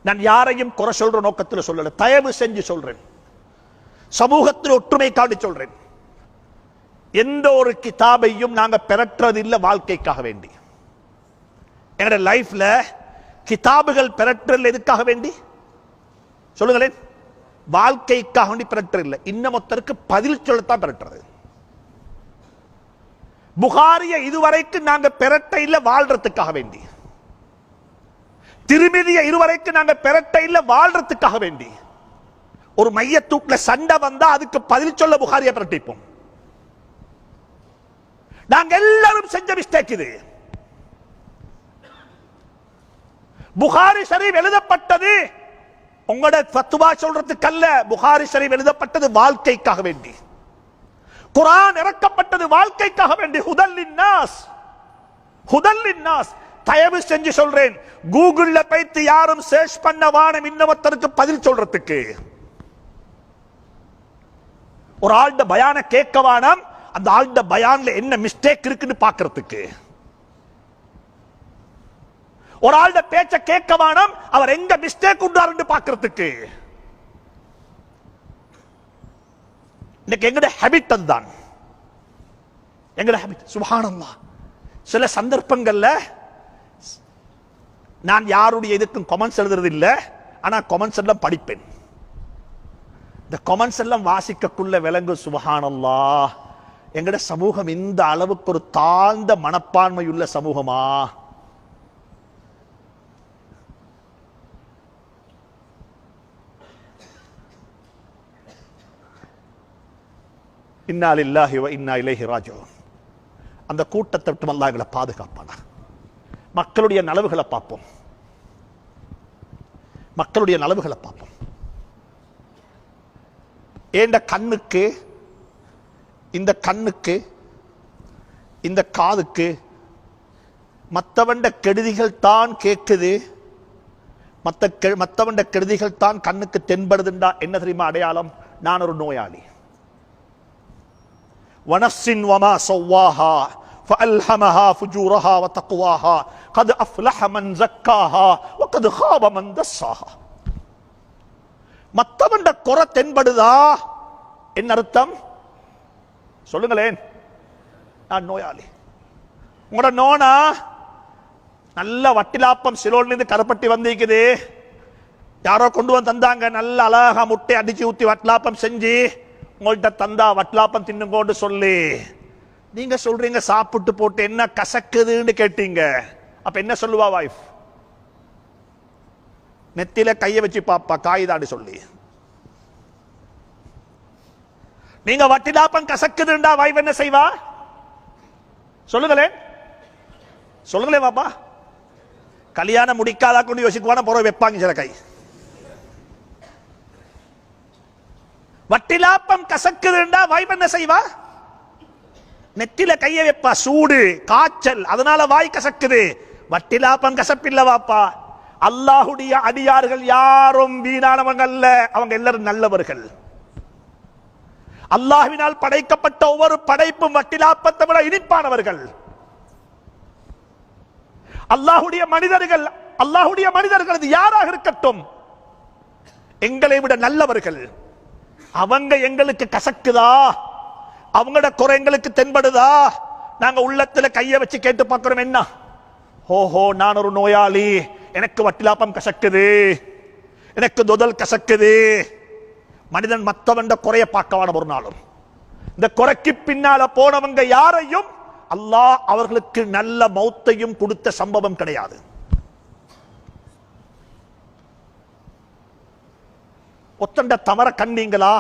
நான் யாரையும் குறை சொல்ற நோக்கத்தில் சொல்லல, தயவு செஞ்சு சொல்றேன், சமூகத்தில் ஒற்றுமைக்காண்டி சொல்றேன். எந்த ஒரு கிதாபையும் நாங்க பெறற்றது இல்ல வாழ்க்கைக்காக வேண்டி. எங்கட லைஃப்ல கிதாபுகள் பெறற்றல் எதுக்காக வேண்டி சொல்லுங்களேன்? வாழ்க்கைக்காக வேண்டி பெறற்ற இல்ல, இன்னமொத்தருக்கு பதில் சொல்லத்தான் பெறற்றது. புகாரிய இதுவரைக்கும் நாங்க பெறட்ட இல்ல வாழ்றதுக்காக வேண்டி. திருமிதிய இதுவரைக்கும் நாங்க பெறட்ட இல்ல வாழ்றதுக்காக வேண்டி. ஒரு மையத்தூக்குல சண்டை வந்தா அதுக்கு பதில் சொல்ல புகாரிய பெறட்டிப்போம். நாங்க எல்லாரும் செஞ்ச மிஸ்டேக் இது. புகாரி ஷரீஃப் எழுதப்பட்டது உங்களோட ஃபத்வா சொல்றதுக்கு அல்ல. புகாரி ஷரீஃப் எழுதப்பட்டது வாழ்க்கைக்காக வேண்டி. குர்ஆன் இறக்கப்பட்டது வாழ்க்கைக்காக வேண்டி. ஹுதல் லின்னாஸ். தயவு செஞ்சு சொல்றேன், கூகுள்ல போய்த்து யாரும் சர்ச் பண்ண வானம் இன்னொருத்தருக்கு பதில் சொல்றதுக்கு. ஒரு ஆள்ட பயான கேட்க வானம், அந்த ஆள்ட பயான்ல என்ன மிஸ்டேக் இருக்குன்னு பாக்குறதுக்கு. ஒரு ஆள்ட பேச்ச கேட்க வானம், அவர் எங்க மிஸ்டேக் உண்டாருன்னு பாக்குறதுக்கு. இன்னைக்கு எங்கட ஹேபிட் அதுதான். எங்கட ஹேபிட். சுப்ஹானல்லாஹ். சில சந்தர்ப்பங்கள்ல நான் யாருடைய இதுக்கும் கமெண்ட்ஸ் எழுதுறது இல்ல, ஆனா கமெண்ட்ஸ் எல்லாம் படிப்பேன். இந்த கமெண்ட்ஸ் எல்லாம் வாசிக்கக்குள்ள விளங்கு சுப்ஹானல்லாஹ், எங்கட சமூகம் இந்த அளவுக்கு ஒரு தாழ்ந்த மனப்பான்மையுள்ள சமூகமா? இன்னா லில்லாஹி வ இன்னா இலைஹி ராஜிஊன். அந்த கூட்டத்தை விட்டு அல்லாஹ் எங்களை பாதுகாப்பானா. மக்களுடைய நலவுகளை பார்ப்போம், மக்களுடைய நலவுகளை பார்ப்போம். ஏண்ட கண்ணுக்கு, இந்த கண்ணுக்கு, இந்த காதுக்கு மற்றவண்ட கெடுதிகள் தான் கேட்குது, மற்றவண்ட கெடுதிகள் தான் கண்ணுக்கு தென்படுதுண்டா என்ன தெரியுமா அடையாளம்? நான் ஒரு நோயாளி. வனஃஸின் வமா ஸவ்வாஹா ஃபஅல்ஹமஹா ஃபுஜூரஹா வதக்வாஹா கத் அஃப்லஹ மன் ஸக்காஹா வகத் ஹாப மன் தஸ்ஸாஹா. மத்தவண்ட குறை தென்படுதா என்ன அர்த்தம் சொல்லுங்களேன்? நான் நோயாளி. உங்களோட நோனா நல்ல வட்டிலாப்பம் சிலோன்ல இருந்து கரப்பட்டி வந்திருக்குது, யாரோ கொண்டு வந்து தந்தாங்க, நல்ல அழகா முட்டை அடிச்சு ஊத்தி வட்டிலாப்பம் செஞ்சு உங்கள்கிட்ட தந்தா வட்லாப்பம் தின்னுங்கோன்னு சொல்லி நீங்க சொல்றீங்க சாப்பிட்டு போட்டு என்ன கசக்குதுன்னு கேட்டீங்க. அப்ப என்ன சொல்லுவா வைஃப்? நெத்தில கைய வச்சு பாப்பா காய்தாடி சொல்லி. நீங்க வட்டிலாப்பம் கசக்குதுண்டா வைஃப் என்ன செய்வா? சொல்லுங்களேன், சொல்லுங்களேன் பாப்பா. கல்யாணம் முடிக்காதா கொண்டு யோசிக்குவான போற வைப்பாங்க சில கை. வட்டிலாப்பம் கசக்குதுண்டா வைஃப் என்ன செய்வா? நெத்தில கைய வைப்பா. சூடு காய்ச்சல், அதனால வாய் கசக்குது. வட்டிலாப்பம் கசப்பில்ல வாப்பா. அல்லாஹுடைய அடியார்கள் யாரும் வீணானவங்க அல்ல, அவங்க எல்லாரும் நல்லவர்கள். அல்லாஹ்வினால் படைக்கப்பட்ட ஒவ்வொரு படைப்பும் வட்டிலாப்பத்தை விட இனிப்பானவர்கள். அல்லாஹுடைய மனிதர்கள் அது யாராக இருக்கட்டும், எங்களை விட நல்லவர்கள். அவங்க எங்களுக்கு கசக்குதா, அவங்களோட குறை எங்களுக்கு தென்படுதா, நாங்க உள்ளத்துல கைய வச்சு கேட்டு பார்க்கிறோம். என்ன? ஓஹோ, நான் ஒரு நோயாளி, எனக்கு வட்டிலாப்பம் கசக்குது, எனக்கு தொதல் கசக்குது. மனிதன் மற்றவன் குறைய பார்க்கவான ஒரு நாளும். இந்த குறைக்கு பின்னால போனவங்க யாரையும் அல்லாஹ் அவர்களுக்கு நல்ல மௌத்தையும் கொடுத்த சம்பவம் கிடையாது. ஒத்தண்ட தவற கண்டீங்களா?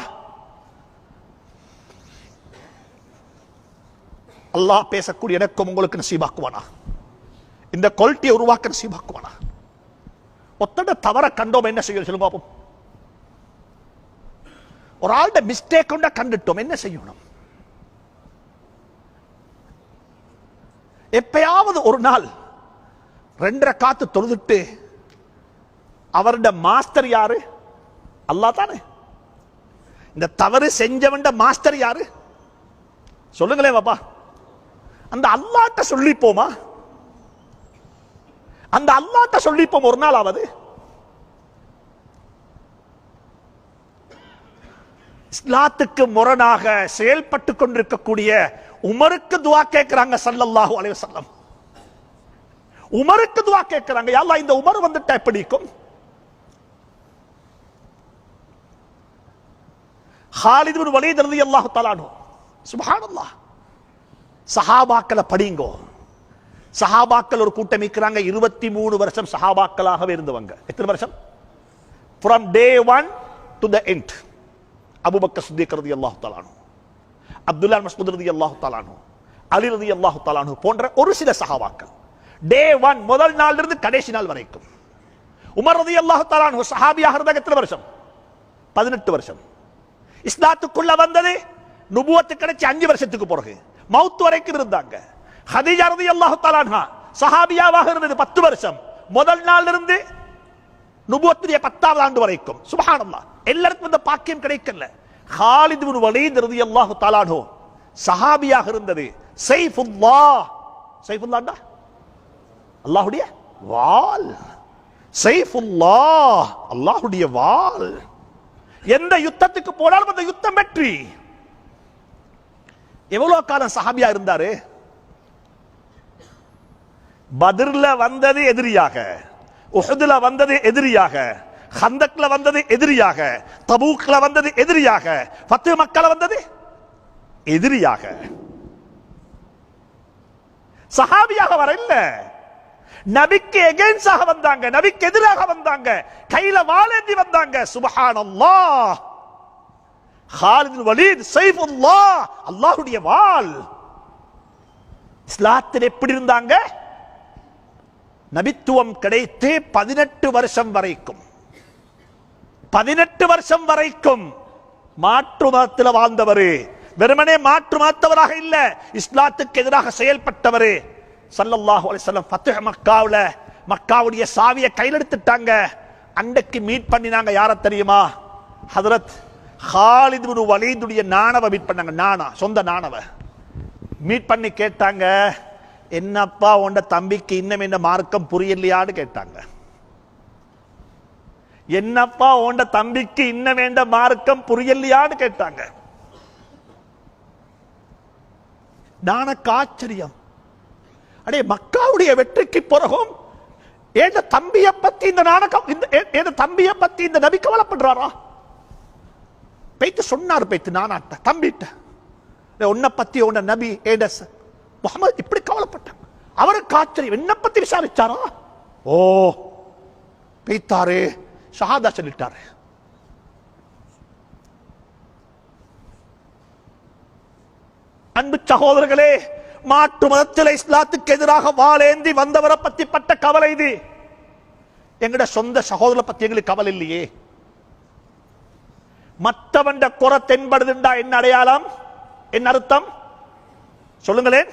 அல்லாஹ் பேசக்கூடிய எனக்கும் உங்களுக்கு நசீபாக்குவானா, இந்த குவாலிட்டியை உருவாக்க நசீபாக்குவானா? ஒத்தண்ட தவற கண்டோம் என்ன செய்யணும் சொல்லுங்க பாப்போம். ஒரு ஆள்கிட்ட மிஸ்டேக் கண்டுட்டோம் என்ன செய்யணும்? எப்பயாவது ஒரு நாள் 2 ரக்காத்து தொழுதுட்டு அவருடைய மாஸ்டர் யாரு? அல்லாஹ் தானே. இந்த தவறு செஞ்சவன் மாஸ்டர் யாரு சொல்லுங்களேன் பாப்பா. அந்த அல்லாஹ்ட்ட சொல்லிப்போமா? அந்த அல்லாஹ்ட்ட சொல்லிப்போம் ஒரு நாள் ஆவது. இஸ்லாத்துக்கு முரணாக செயல்பட்டு கொண்டிருக்கக்கூடிய உமருக்கு துஆ கேட்கிறாங்க ஸல்லல்லாஹு அலைஹி வஸல்லம். உமருக்கு துஆ கேட்கிறாங்க, யா அல்லாஹ் இந்த உமர் வந்துட்டா எப்படி இருக்கும்? ஹாலித் இப்னு வலீத் ரலியல்லாஹு தஆலா அன்ஹு, சுப்ஹானல்லாஹ். சஹாபாக்களை படிங்கோ. சஹாபாக்கள் ஒரு கூட்டம் இருக்கிறாங்க, 23 வருஷம் சஹாபாக்களாகவே இருந்தவங்க. எத்தனை வருஷம்? from day 1 to the end. Abu Bakr Siddiq ரலியல்லாஹு தஆலா அன்ஹு, அப்துல்லாஹ் மஸ்ஊத் ரலியல்லாஹு தஆலா அன்ஹு, அலி ரலியல்லாஹு தஆலா அன்ஹு போன்ற ஒரு சில சஹாபாக்கள் டே 1 முதல் நாள்ல இருந்து கடைசி நாள் வரைக்கும். உமர் ரலியல்லாஹு தஆலா அன்ஹு சஹாபியாக இருந்தாங்க. எத்தனை வருஷம்? 18 வருஷம். இஸ்லாத்துக்குள்ள வந்தது நுபுவத்து கிடைச்சு 5 வருஷத்துக்கு பிறகு மவுத் வரைக்கும் இருந்தாங்க. ஹதீஜா ரலியல்லாஹு தஆலா அன்ஹா சஹாபியாவாக இருந்தது 10 வருஷம், முதல் நாள்ல இருந்து நுபுவத்துடைய 10வது ஆண்டு வரைக்கும். சுப்ஹானல்லாஹ். எல்லாருக்கும் இந்த பாக்கியம் கிடைக்கல. ஹாலித் இப்னு வலீத் ரலியல்லாஹு தஆலா அன்ஹு சஹாபியாக இருந்தது. சைஃபுல்லாஹ், சைஃபுல்லாஹ்டா அல்லாஹ்வுடைய வாள். சைஃபுல்லாஹ், அல்லாஹ்வுடைய வாள். எந்த யுத்தத்துக்கு போனாலும் அந்த யுத்தம் வெற்றி. எவ்வளவு காலம் சஹாபியா இருந்தாரு? பத்ர்ல வந்தது எதிரியாக, உஹுதுல வந்தது எதிரியாக, ஹந்தக்ல வந்தது எதிரியாக, தபூக்ல வந்தது எதிரியாக, ஃபத்ஹ் மக்கால வந்தது எதிரியாக. சஹாபியாக வர இல்ல, நபிக்கு எகென்ஸ்டாக வந்தாங்க, நபிக்கு எதிராக வந்தாங்க, கையில வாளேந்தி வந்தாங்க. சுப்ஹானல்லாஹ். ஹாலித் இப்னு வலீத் சைஃபுல்லாஹ், அல்லாஹ்வுடைய வாள். இஸ்லாத்தில் எப்படி இருந்தாங்க? நபித்துவம் கிடைத்து 18 வருஷம் வரைக்கும், 18 வருஷம் வரைக்கும் மாற்று மதத்தில் வாழ்ந்தவர். வெறுமனே மாற்று மதத்தவராக இல்ல, இஸ்லாத்துக்கு எதிராக செயல்பட்டவர். ஸல்லல்லாஹு அலைஹி வஸல்லம் ஃபத்ஹ் மக்காவுல மக்காவுடைய சாவியை கையில் எடுத்துட்டாங்க. அன்றைக்கு மீட் பண்ணினாங்க. யார தெரியுமா? ஹஜ்ரத் ஹாலித் இப்னு வலீதுடைய நாணவ மீட் பண்ணாங்க. நானா, சொந்த நாணவ மீட் பண்ணி கேட்டாங்க, என்னப்பா உண்ட தம்பிக்கு இன்னும் என்ன மார்க்கம் புரியலையான்னு கேட்டாங்க. என்னப்பா உண்ட தம்பிக்கு இன்னும் வேண்ட மார்க்கம் புரியலையான்னு கேட்டாங்க. நானக்கு ஆச்சரியம். அடே, மக்காவுடைய வெற்றிக்கு பிறகும் ஏன் தம்பியை பத்தி இந்த நாணக்கம், இந்த தம்பியை பத்தி இந்த நபி கவலைப்படுறாரா? பேத்து சொன்னார், பேத்து நானாட்ட தம்பிட்ட, உன்னை பத்தி உன்ன நபி ஏடஸ் முகமது இப்படி கவலைப்பட்டாங்க. அவருக்கு ஆச்சரியம். என்ன பத்தி விசாரிச்சாரா? ஓ, பேத்தாரு ஷஹாதா சொல்லிட்டாரு. அன்பு சகோதரர்களே, மாற்று மதத்தில் இஸ்லாத்துக்கு எதிராக வாளேந்தி வந்தவரை பத்தி பட்ட கவலை இது. எங்கட சொந்த சகோதரரை பத்தி எங்களுக்கு கவலை இல்லையே. மற்றவண்ட குறை தென்படுதுண்டா என்ன அடையாளம், என்ன அர்த்தம் சொல்லுங்களேன்?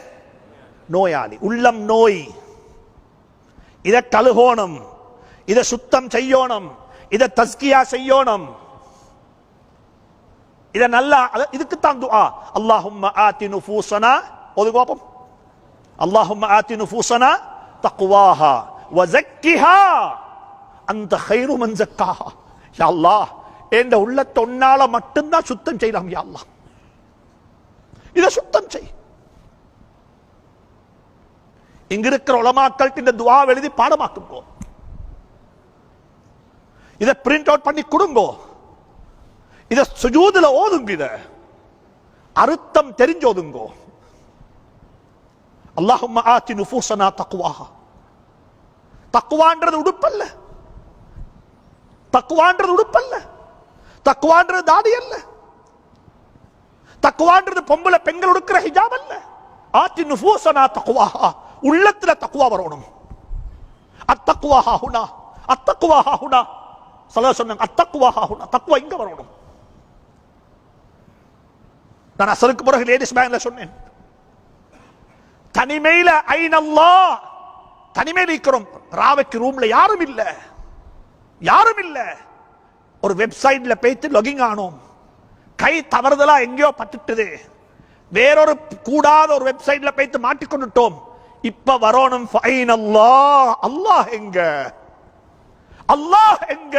நோயாளி, உள்ளம் நோய். இத கழுகோணம், இத சுத்தம் செய்யோணும், இத தஸ்கியா செய்யோணும். இத நல்லா, இதுக்குத்தான் துஆ. அல்லாஹும்ம ஆதி நுஃபூஸனா, ஓதுகோப்பம். அல்லாஹும்ம ஆதி நுஃபூஸனா தக்வாஹா வ ஸக்கிஹா அன்த கைரு மன் ஸக்காஹா. யா அல்லாஹ், என்ற உள்ளத்தை உன்னால மட்டும்தான் சுத்தம் செய்யலாம். யா அல்லாஹ், இத சுத்தம் செய். இங்க இருக்கிற உலமாக்கள் இந்த துஆ எழுதி பாடமாக்குங்கோ. இத பிரிண்ட் அவுட் பண்ணி கொடுங்கோ. இத சுஜூதுல ஓதுங்க. இத அர்த்தம் தெரிஞ்சோதுங்கோ. அல்லாஹும்ம ஆதி நுஃபூஸனா தக்வாஹா. தக்வான்றது உடுப்பல்ல, தக்வான்றது உடுப்பல்ல, தக்வான்றது தாடி அல்ல, தக்வான்றது பொம்பளை பெண்கள் உடுக்கிற ஹிஜாப் அல்ல. ஆதி நுஃபூஸனா தக்வாஹா, உள்ளத்துல தக்வா வரணும். அத்தக்வாஹா ஹுனா, அத்தக்வாஹா ஹுனா. ஸல்லல்லாஹு சொன்னாங்க, அத்தக்வாஹா ஹுனா, தக்வா இங்க வரணும். நான் அசருக்கு பிறகு லேடிஸ் பேங்க்ல சொன்னேன், தனிமையில ஐனல்லாஹ், தனிமையில் இருக்கிறோம். ராவைக்கு ரூம்ல யாரும் இல்ல, யாரும் இல்ல. ஒரு வெப்சைட்ல போயிட்டு லாகிங் ஆனோம், கை தவறுதலா எங்கேயோ பட்டுட்டது, வேறொரு கூடாத ஒரு வெப்சைட்ல போயிட்டு மாட்டிக்கொண்டுட்டோம். இப்ப வரணும், அல்லாஹ், அல்லாஹ் எங்க, அல்லாஹ் எங்க?